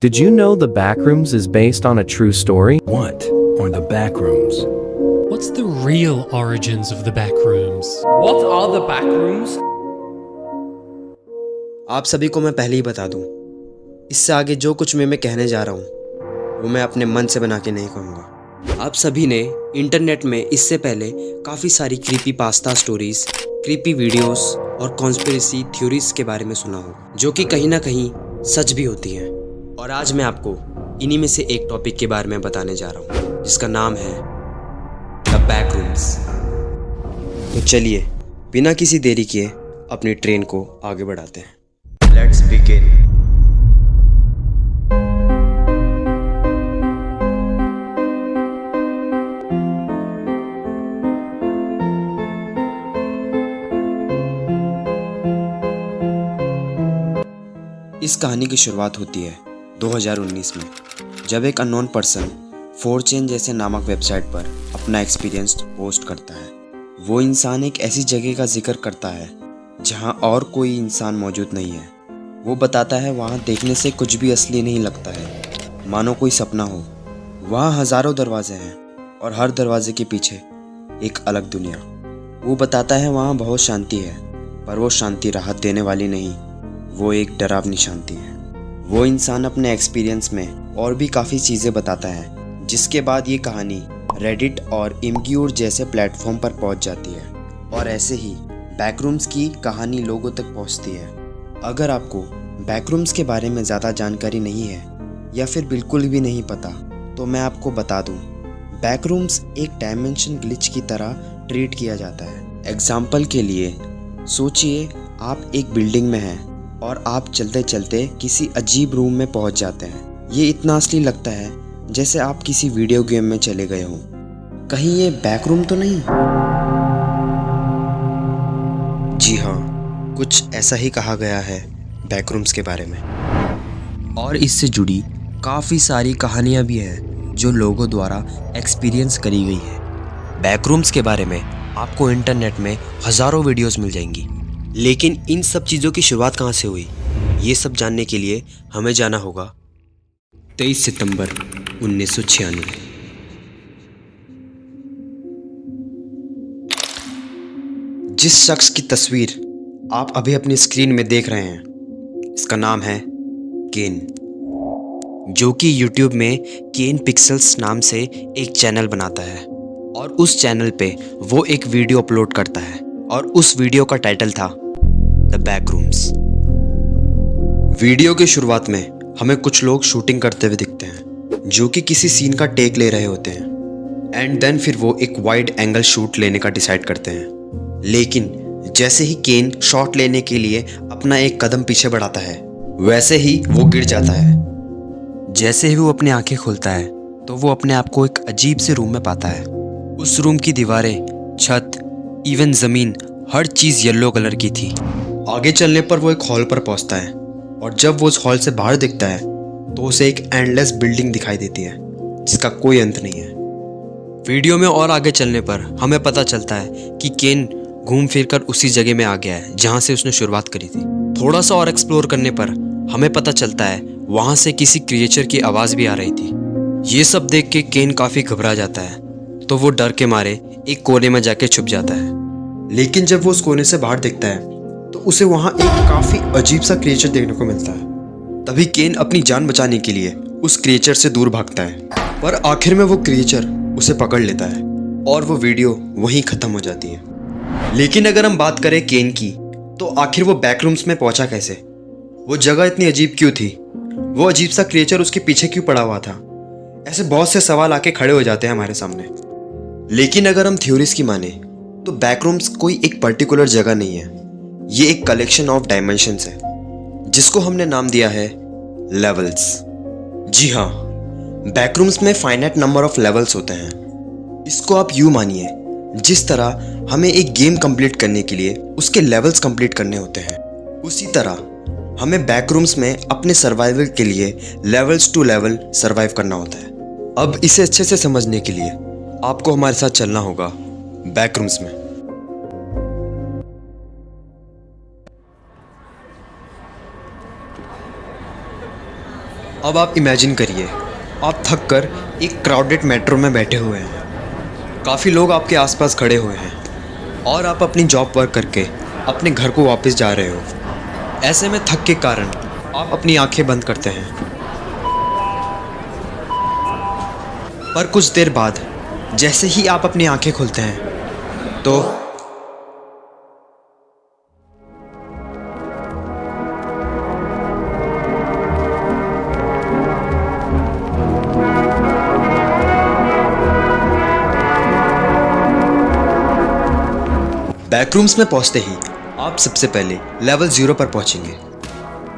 Did you know The Backrooms is based on a true story? What are the backrooms? What's the real origins of the backrooms? What are the backrooms? आप सभी को मैं पहले ही बता दूं, इससे आगे जो कुछ मैं कहने जा रहा हूं वो मैं अपने मन से बना के नहीं कहूँगा। आप सभी ने इंटरनेट में इससे पहले काफ़ी सारी creepy pasta stories, creepy videos और कॉन्स्पिरेसी थ्योरीज के बारे में सुना होगा, जो कि कहीं ना कहीं सच भी होती हैं। और आज मैं आपको इन्हीं में से एक टॉपिक के बारे में बताने जा रहा हूँ, जिसका नाम है द बैकरूम्स। तो चलिए बिना किसी देरी किए अपनी ट्रेन को आगे बढ़ाते हैं। Let's begin. इस कहानी की शुरुआत होती है 2019 में, जब एक अननोन पर्सन 4chan जैसे नामक वेबसाइट पर अपना एक्सपीरियंस पोस्ट करता है। वो इंसान एक ऐसी जगह का जिक्र करता है जहां और कोई इंसान मौजूद नहीं है। वो बताता है वहां देखने से कुछ भी असली नहीं लगता है, मानो कोई सपना हो। वहां हज़ारों दरवाजे हैं और हर दरवाजे के पीछे एक अलग दुनिया। वो बताता है वहां बहुत शांति है, पर वो शांति राहत देने वाली नहीं, वो एक डरावनी शांति है। वो इंसान अपने एक्सपीरियंस में और भी काफ़ी चीज़ें बताता है, जिसके बाद ये कहानी रेडिट और इमग्यूर जैसे प्लेटफॉर्म पर पहुंच जाती है और ऐसे ही बैकरूम्स की कहानी लोगों तक पहुंचती है। अगर आपको बैकरूम्स के बारे में ज़्यादा जानकारी नहीं है या फिर बिल्कुल भी नहीं पता, तो मैं आपको बता दूं, बैकरूम्स एक डायमेंशन ग्लिच की तरह ट्रीट किया जाता है। एग्जाम्पल के लिए सोचिए, आप एक बिल्डिंग में हैं और आप चलते चलते किसी अजीब रूम में पहुंच जाते हैं। ये इतना असली लगता है जैसे आप किसी वीडियो गेम में चले गए हों। कहीं ये बैकरूम तो नहीं? जी हाँ, कुछ ऐसा ही कहा गया है बैकरूम्स के बारे में। और इससे जुड़ी काफ़ी सारी कहानियाँ भी हैं जो लोगों द्वारा एक्सपीरियंस करी गई है। बैकरूम्स के बारे में आपको इंटरनेट में हज़ारों वीडियोस मिल जाएंगी, लेकिन इन सब चीज़ों की शुरुआत कहाँ से हुई, ये सब जानने के लिए हमें जाना होगा 23 सितंबर 1996। जिस शख्स की तस्वीर आप अभी अपनी स्क्रीन में देख रहे हैं, इसका नाम है केन, जो कि यूट्यूब में केन पिक्सेल्स नाम से एक चैनल बनाता है। और उस चैनल पे वो एक वीडियो अपलोड करता है और उस वीडियो का टाइटल था द बैकरूम्स। वीडियो की शुरुआत में हमें कुछ लोग शूटिंग करते हुए दिखते हैं, जो कि किसी सीन का टेक ले रहे होते हैं। एंड देन फिर वो एक वाइड एंगल शूट लेने का डिसाइड करते हैं। लेकिन जैसे ही केन शॉट लेने के लिए अपना एक कदम पीछे बढ़ाता है, वैसे ही वो गिर जाता है। जैसे ही वो अपनी आंखें खोलता है तो वो अपने आप को एक अजीब से रूम में पाता है। उस रूम की दीवारें, छत, इवन ज़मीन, हर चीज़ येलो कलर की थी। आगे चलने पर वो एक हॉल पर पहुंचता है और जब वो उस हॉल से बाहर दिखता है तो उसे एक एंडलेस बिल्डिंग दिखाई देती है, जिसका कोई अंत नहीं है। वीडियो में और आगे चलने पर हमें पता चलता है कि केन घूम फिर कर उसी जगह में आ गया है जहां से उसने शुरुआत करी थी। थोड़ा सा और एक्सप्लोर करने पर हमें पता चलता है वहां से किसी क्रिएचर की आवाज़ भी आ रही थी। ये सब देख के केन काफ़ी घबरा जाता है, तो वो डर के मारे एक कोने में जाके छुप जाता है। लेकिन जब वो उस कोने से बाहर देखता है तो उसे वहां एक काफ़ी अजीब सा क्रिएचर देखने को मिलता है। तभी केन अपनी जान बचाने के लिए उस क्रिएचर से दूर भागता है, पर आखिर में वो क्रिएचर उसे पकड़ लेता है और वो वीडियो वहीं ख़त्म हो जाती है। लेकिन अगर हम बात करें केन की, तो आखिर वो बैकरूम्स में पहुंचा कैसे? वो जगह इतनी अजीब क्यों थी? वो अजीब सा क्रिएचर उसके पीछे क्यों पड़ा हुआ था? ऐसे बहुत से सवाल आके खड़े हो जाते हैं हमारे सामने। लेकिन अगर हम थ्योरीज की माने तो बैकरूम्स कोई एक पर्टिकुलर जगह नहीं है, ये एक कलेक्शन ऑफ डायमेंशंस है, जिसको हमने नाम दिया है लेवल्स। जी हाँ, बैकरूम्स में फाइनाइट नंबर ऑफ लेवल्स होते हैं। इसको आप यूँ मानिए, जिस तरह हमें एक गेम कंप्लीट करने के लिए उसके लेवल्स कंप्लीट करने होते हैं, उसी तरह हमें बैकरूम्स में अपने सर्वाइवल के लिए लेवल्स टू लेवल सर्वाइव करना होता है। अब इसे अच्छे से समझने के लिए आपको हमारे साथ चलना होगा बैकरूम्स में। अब आप इमेजिन करिए, आप थक कर एक क्राउडेड मेट्रो में बैठे हुए हैं। काफ़ी लोग आपके आसपास खड़े हुए हैं और आप अपनी जॉब वर्क करके अपने घर को वापस जा रहे हो। ऐसे में थक के कारण आप अपनी आंखें बंद करते हैं। पर कुछ देर बाद जैसे ही आप अपनी आंखें खोलते हैं तो बैकरूम्स में पहुंचते ही आप सबसे पहले लेवल 0 पर पहुंचेंगे।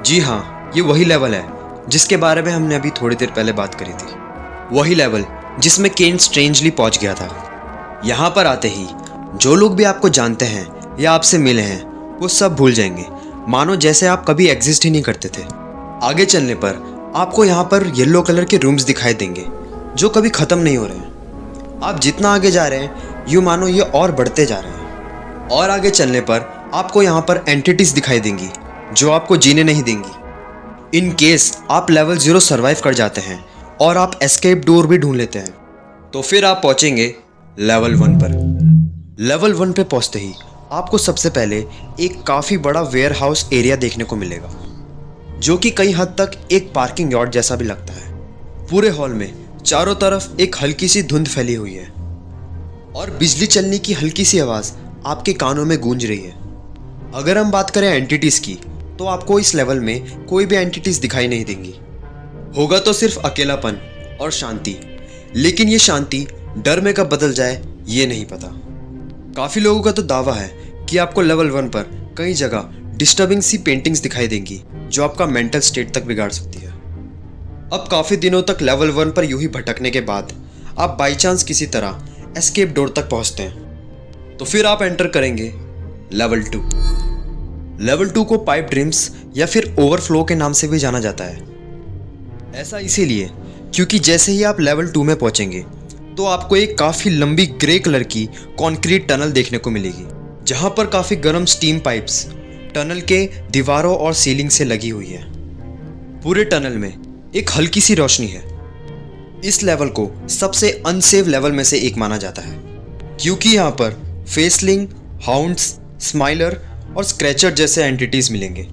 जी हाँ, ये वही लेवल है जिसके बारे में हमने अभी थोड़ी देर पहले बात करी थी। वही लेवल जिसमें केन स्ट्रेंजली पहुंच गया था। यहाँ पर आते ही जो लोग भी आपको जानते हैं या आपसे मिले हैं वो सब भूल जाएंगे, मानो जैसे आप कभी एग्जिस्ट ही नहीं करते थे। आगे चलने पर आपको यहाँ पर येलो कलर के रूम्स दिखाई देंगे जो कभी ख़त्म नहीं हो रहे हैं। आप जितना आगे जा रहे हैं यूँ मानो ये और बढ़ते जा रहे हैं। और आगे चलने पर आपको यहाँ पर एंटिटीज दिखाई देंगी जो आपको जीने नहीं देंगी। इन केस आप लेवल 0 सर्वाइव कर जाते हैं और आप एस्केप डोर भी ढूंढ लेते हैं तो फिर आप पहुँचेंगे लेवल 1 पर। लेवल 1 पे पहुँचते ही आपको सबसे पहले एक काफ़ी बड़ा वेयर हाउस एरिया देखने को मिलेगा जो कि कई हद तक एक पार्किंग यार्ड जैसा भी लगता है। पूरे हॉल में चारों तरफ एक हल्की सी धुंध फैली हुई है और बिजली चलने की हल्की सी आवाज़ आपके कानों में गूंज रही है। अगर हम बात करें एंटिटीज़ की तो आपको इस लेवल में कोई भी एंटिटीज़ दिखाई नहीं देंगी। होगा तो सिर्फ अकेलापन और शांति, लेकिन ये शांति डर में कब बदल जाए ये नहीं पता। काफ़ी लोगों का तो दावा है कि आपको लेवल 1 पर कई जगह डिस्टर्बिंग सी पेंटिंग्स दिखाई देंगी जो आपका मेंटल स्टेट तक बिगाड़ सकती है। अब काफ़ी दिनों तक लेवल 1 पर यूं ही भटकने के बाद आप बाई चांस किसी तरह एस्केप डोर तक पहुंचते हैं तो फिर आप एंटर करेंगे लेवल 2। लेवल 2 को पाइप ड्रीम्स या फिर ओवरफ्लो के नाम से भी जाना जाता है। ऐसा इसीलिए क्योंकि जैसे ही आप लेवल 2 में पहुंचेंगे तो आपको एक काफ़ी लंबी ग्रे कलर की कंक्रीट टनल देखने को मिलेगी जहां पर काफ़ी गर्म स्टीम पाइप्स टनल के दीवारों और सीलिंग से लगी हुई है। पूरे टनल में एक हल्की सी रोशनी है। इस लेवल को सबसे अनसेफ लेवल में से एक माना जाता है क्योंकि यहाँ पर फेसलिंग, हाउंड्स, स्माइलर और स्क्रैचर जैसे एंटिटीज मिलेंगे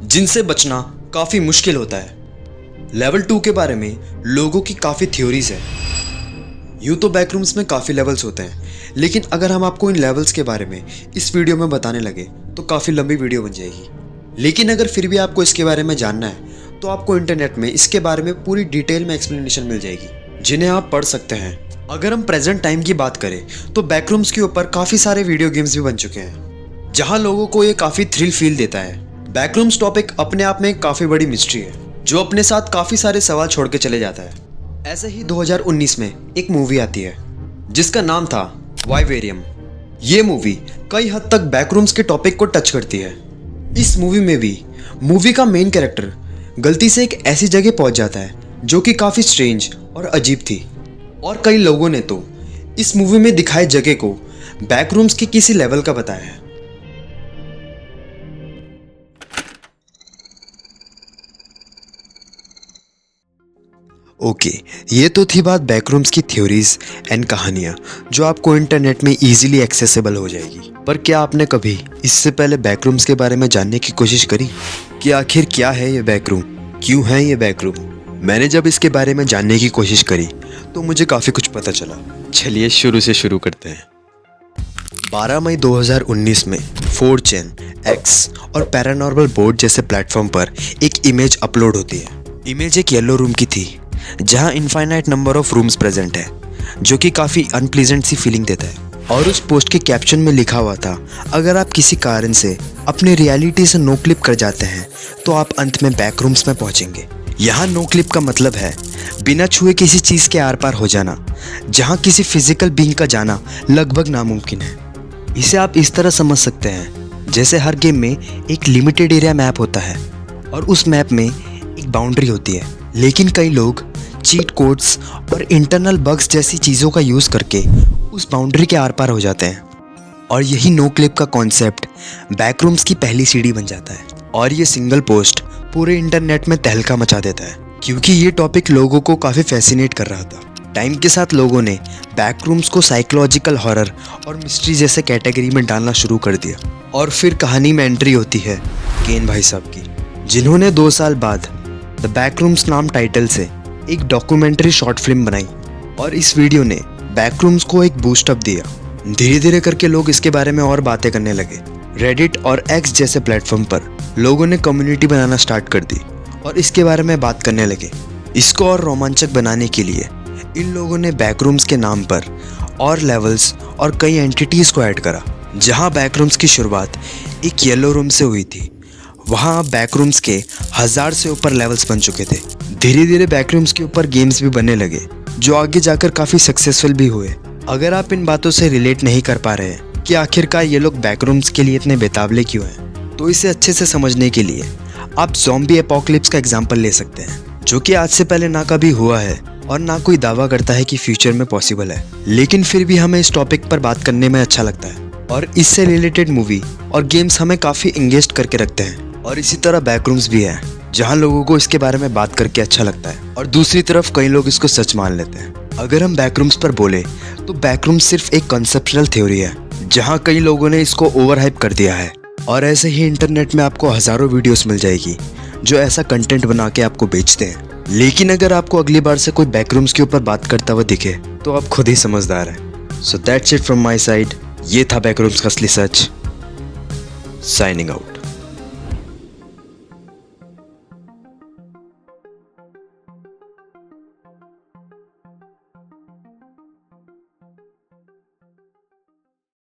जिनसे बचना काफ़ी मुश्किल होता है। लेवल 2 के बारे में लोगों की काफ़ी थ्योरीज है। यूँ तो बैकरूम्स में काफ़ी लेवल्स होते हैं, लेकिन अगर हम आपको इन लेवल्स के बारे में इस वीडियो में बताने लगे तो काफ़ी लंबी वीडियो बन जाएगी। लेकिन अगर फिर भी आपको इसके बारे में जानना है तो आपको इंटरनेट में इसके बारे में पूरी डिटेल में एक्सप्लेनेशन मिल जाएगी जिन्हें आप पढ़ सकते हैं। अगर हम प्रेजेंट टाइम की बात करें तो बैकरूम्स के ऊपर काफ़ी सारे वीडियो गेम्स भी बन चुके हैं जहां लोगों को ये काफ़ी थ्रिल फील देता है। बैकरूम्स टॉपिक अपने आप में एक काफ़ी बड़ी मिस्ट्री है जो अपने साथ काफ़ी सारे सवाल छोड़ के चले जाता है। ऐसे ही 2019 में एक मूवी आती है जिसका नाम था वाइवेरियम। ये मूवी कई हद तक बैकरूम्स के टॉपिक को टच करती है। इस मूवी में भी मूवी का मेन कैरेक्टर गलती से एक ऐसी जगह पहुंच जाता है जो कि काफ़ी स्ट्रेंज और अजीब थी और कई लोगों ने तो इस मूवी में दिखाए जगह को बैकरूम्स के किसी लेवल का बताया है। ओके, ये तो थी बात बैकरूम्स की थ्योरीज एंड कहानियाँ जो आपको इंटरनेट में इजीली एक्सेसिबल हो जाएगी। पर क्या आपने कभी इससे पहले बैकरूम्स के बारे में जानने की कोशिश करी कि आखिर क्या है ये बैकरूम, क्यों है ये बैकरूम? मैंने जब इसके बारे में जानने की कोशिश करी तो मुझे काफ़ी कुछ पता चला। चलिए शुरू से शुरू करते हैं। 12 मई 2019 में 4chan, X और पैरानॉर्मल बोर्ड जैसे प्लेटफॉर्म पर एक इमेज अपलोड होती है। इमेज एक येलो रूम की थी जहां infinite number of rooms present है जो कि काफ़ी अनप्लीजेंट सी फीलिंग देता है। और उस पोस्ट के कैप्शन में लिखा हुआ था, अगर आप किसी कारण से अपने रियलिटी से नो क्लिप कर जाते हैं तो आप अंत में बैकरूम्स में पहुंचेंगे। यहाँ नो क्लिप का मतलब है बिना छुए किसी चीज़ के आर पार हो जाना, जहाँ किसी फिजिकल बीइंग का जाना लगभग नामुमकिन है। इसे आप इस तरह समझ सकते हैं जैसे हर गेम में एक लिमिटेड एरिया मैप होता है और उस मैप में एक बाउंड्री होती है, लेकिन कई लोग चीट कोड्स और इंटरनल बग्स जैसी चीज़ों का यूज़ करके उस बाउंड्री के आर पार हो जाते हैं। और यही नो क्लिप का कॉन्सेप्ट बैकरूम्स की पहली सीढ़ी बन जाता है और ये सिंगल पोस्ट पूरे इंटरनेट में तहलका मचा देता है। क्योंकि ये टॉपिक लोगों को काफ़ी फैसिनेट कर रहा था। टाइम के साथ लोगों ने बैकरूम्स को साइकोलॉजिकल हॉरर और मिस्ट्री जैसे कैटेगरी में डालना शुरू कर दिया। और फिर कहानी में एंट्री होती है केन भाई साहब की, जिन्होंने 2 साल बाद द बैकरूम्स नाम टाइटल से एक डॉक्यूमेंट्री शॉर्ट फिल्म बनाई। और इस वीडियो ने बैकरूम्स को एक बूस्टअप दिया। धीरे धीरे करके लोग इसके बारे में और बातें करने लगे। रेडिट और एक्स जैसे प्लेटफॉर्म पर लोगों ने कम्युनिटी बनाना स्टार्ट कर दी और इसके बारे में बात करने लगे। इसको और रोमांचक बनाने के लिए इन लोगों ने बैकरूम्स के नाम पर और लेवल्स और कई एंटिटीज़ को ऐड करा। जहां बैकरूम्स की शुरुआत एक येलो रूम से हुई थी, वहां बैकरूम्स के 1000 से ऊपर लेवल्स बन चुके थे। धीरे धीरे बैकरूम्स के ऊपर गेम्स भी बनने लगे जो आगे जाकर काफ़ी सक्सेसफुल भी हुए। अगर आप इन बातों से रिलेट नहीं कर पा रहे हैं कि आखिरकार ये लोग बैकरूम्स के लिए इतने बेताबले क्यों हैं, तो इसे अच्छे से समझने के लिए आप ज़ॉम्बी एपोकलिप्स का एग्जाम्पल ले सकते हैं, जो कि आज से पहले ना कभी हुआ है और ना कोई दावा करता है कि फ्यूचर में पॉसिबल है। लेकिन फिर भी हमें इस टॉपिक पर बात करने में अच्छा लगता है और इससे रिलेटेड मूवी और गेम्स हमें काफ़ी इंगेज करके रखते हैं। और इसी तरह बैकरूम्स भी है, जहाँ लोगों को इसके बारे में बात करके अच्छा लगता है और दूसरी तरफ कई लोग इसको सच मान लेते हैं। अगर हम बैकरूम्स पर बोले तो बैकरूम्स सिर्फ एक कॉन्सेप्चुअल थ्योरी है, जहाँ कई लोगों ने इसको ओवर हाइप कर दिया है। और ऐसे ही इंटरनेट में आपको हज़ारों वीडियोस मिल जाएगी जो ऐसा कंटेंट बना के आपको बेचते हैं। लेकिन अगर आपको अगली बार से कोई बैकरूम्स के ऊपर बात करता हुआ दिखे तो आप खुद ही समझदार हैं। So that's it from my side. ये था बैकरूम्स का असली सच। Signing out.